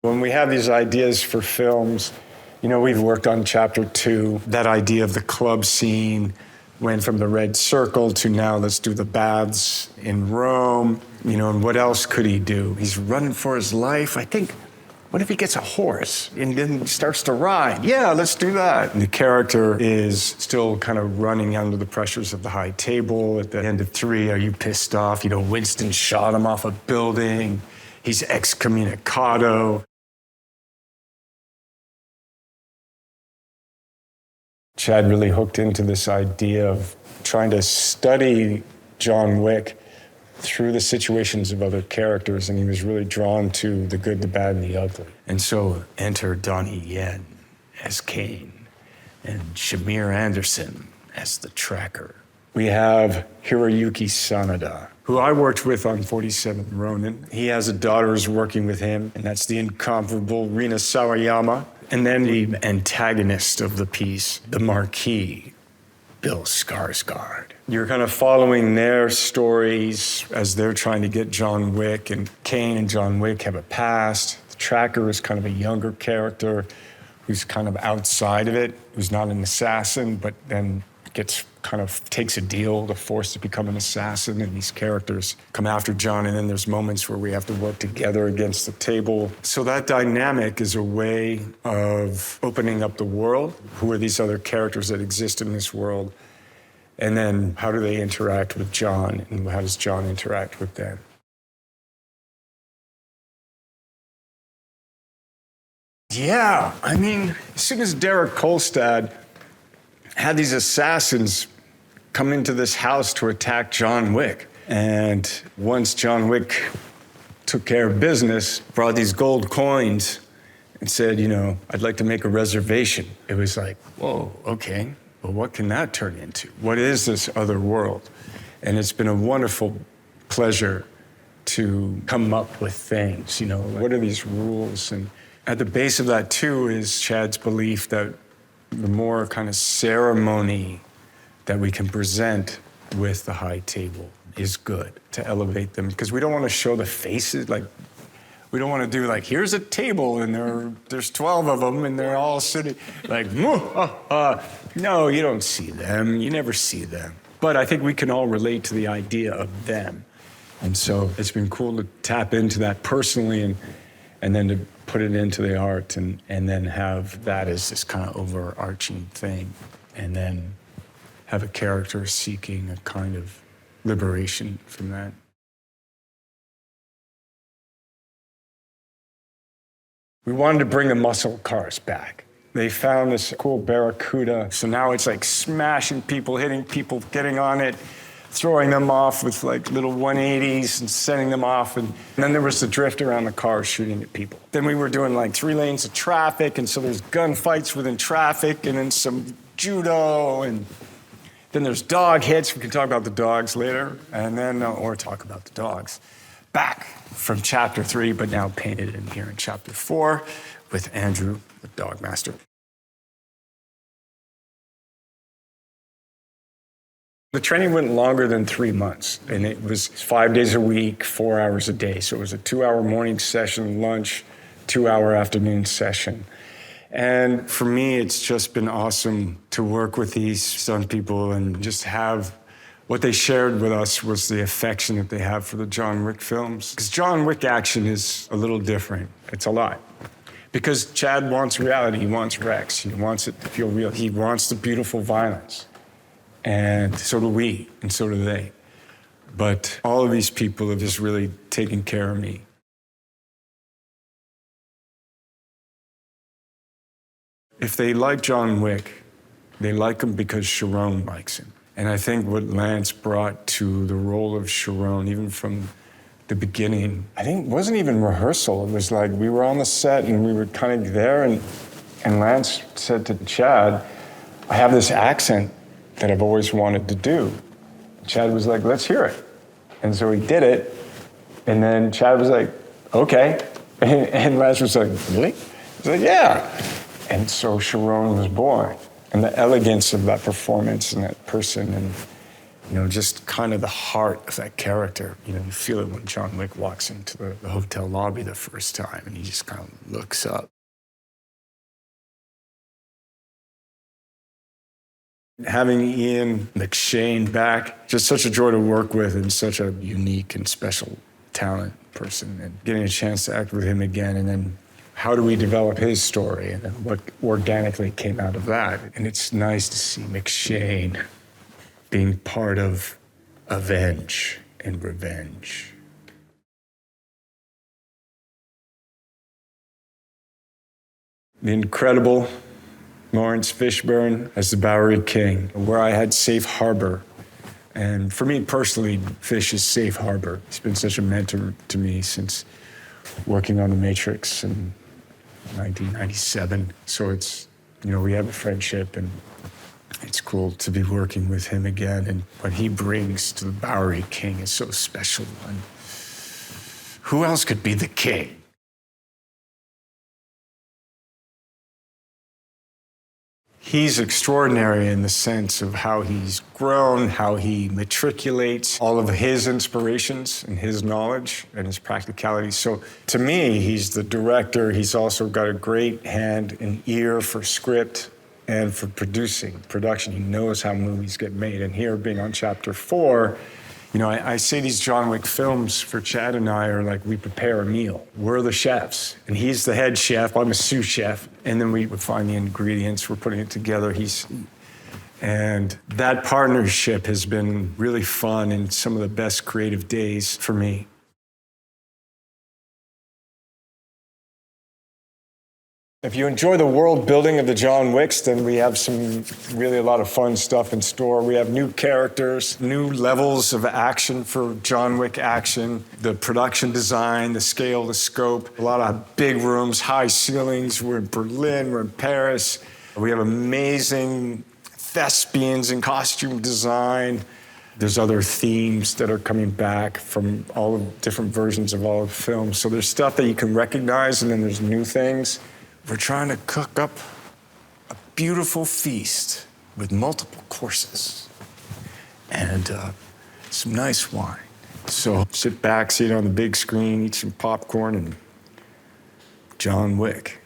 When we have these ideas for films, we've worked on chapter 2. That idea of the club scene went from the red circle to now let's do the baths in Rome. And what else could he do? He's running for his life. I think, what if he gets a horse and then starts to ride? Yeah, let's do that. And the character is still kind of running under the pressures of the high table. At the end of 3, are you pissed off? Winston shot him off a building. He's excommunicado. Chad really hooked into this idea of trying to study John Wick through the situations of other characters, and he was really drawn to the good, the bad, and the ugly. And so enter Donnie Yen as Kane, and Shamir Anderson as the tracker. We have Hiroyuki Sanada, who I worked with on 47th Ronin. He has a daughter who's working with him, and that's the incomparable Rina Sawayama. And then the antagonist of the piece, the Marquis, Bill Skarsgård. You're kind of following their stories as they're trying to get John Wick, and Kane and John Wick have a past. The tracker is kind of a younger character who's kind of outside of it, who's not an assassin, but then takes a deal, the force to become an assassin, and these characters come after John, and then there's moments where we have to work together against the table. So that dynamic is a way of opening up the world. Who are these other characters that exist in this world? And then how do they interact with John, and how does John interact with them? Yeah, as soon as Derek Kolstad had these assassins come into this house to attack John Wick. And once John Wick took care of business, brought these gold coins and said, I'd like to make a reservation. It was like, whoa, okay, well, what can that turn into? What is this other world? And it's been a wonderful pleasure to come up with things, what are these rules? And at the base of that, too, is Chad's belief that the more kind of ceremony that we can present with the high table is good to elevate them, because we don't want to show the faces. We don't want to do here's a table and there's 12 of them and they're all sitting no, you don't see them. You never see them. But I think we can all relate to the idea of them. And so it's been cool to tap into that personally and then to put it into the art and then have that as this kind of overarching thing, and then have a character seeking a kind of liberation from that. We wanted to bring the muscle cars back. They found this cool Barracuda, so now it's smashing people, hitting people, getting on it, throwing them off with little 180s and sending them off. And then there was the drift around the car shooting at people. Then we were doing 3 lanes of traffic, and so there's gunfights within traffic, and then some judo, and then there's dog hits. We can talk about the dogs later, and then, or talk about the dogs. Back from chapter 3, but now painted in here in chapter 4 with Andrew, the dog master. The training went longer than 3 months, and it was 5 days a week, 4 hours a day. So it was a 2-hour morning session, lunch, 2-hour afternoon session. And for me, it's just been awesome to work with these stunt people and just have what they shared with us was the affection that they have for the John Wick films. Because John Wick action is a little different. It's a lot. Because Chad wants reality. He wants Rex. He wants it to feel real. He wants the beautiful violence. And so do we, and so do they. But all of these people have just really taken care of me. If they like John Wick, they like him because Sharon likes him. And I think what Lance brought to the role of Sharon, even from the beginning, I think it wasn't even rehearsal. It was we were on the set and we were kind of there, and Lance said to Chad, I have this accent that I've always wanted to do. Chad was like, let's hear it. And so he did it, and then Chad was like, okay. And Lance was like, really? He's like, yeah. And so Sharon was born. And the elegance of that performance and that person, You know, just kind of the heart of that character. You know, you feel it when John Wick walks into the hotel lobby the first time and he just kind of looks up. Having Ian McShane back, just such a joy to work with and such a unique and special talent person, and getting a chance to act with him again, and then how do we develop his story and then what organically came out of that. And it's nice to see McShane being part of Avenge and Revenge. The incredible Laurence Fishburne as the Bowery King, where I had safe harbor. And for me personally, Fish is safe harbor. He's been such a mentor to me since working on The Matrix in 1997. So it's, you know, we have a friendship, and it's cool to be working with him again. And what he brings to the Bowery King is so special. And who else could be the king? He's extraordinary in the sense of how he's grown, how he matriculates all of his inspirations and his knowledge and his practicality. So to me, he's the director. He's also got a great hand and ear for script and for production. He knows how movies get made. And here, being on chapter 4, you know, I say these John Wick films for Chad and I are like we prepare a meal. We're the chefs, and he's the head chef. I'm a sous chef, and then we would find the ingredients. We're putting it together. And that partnership has been really fun and some of the best creative days for me. If you enjoy the world building of the John Wicks, then we have a lot of fun stuff in store. We have new characters, new levels of action for John Wick action, the production design, the scale, the scope, a lot of big rooms, high ceilings. We're in Berlin, we're in Paris. We have amazing thespians in costume design. There's other themes that are coming back from all of different versions of all of the films. So there's stuff that you can recognize, and then there's new things. We're trying to cook up a beautiful feast with multiple courses and some nice wine. So sit back, see it on the big screen, eat some popcorn, and John Wick.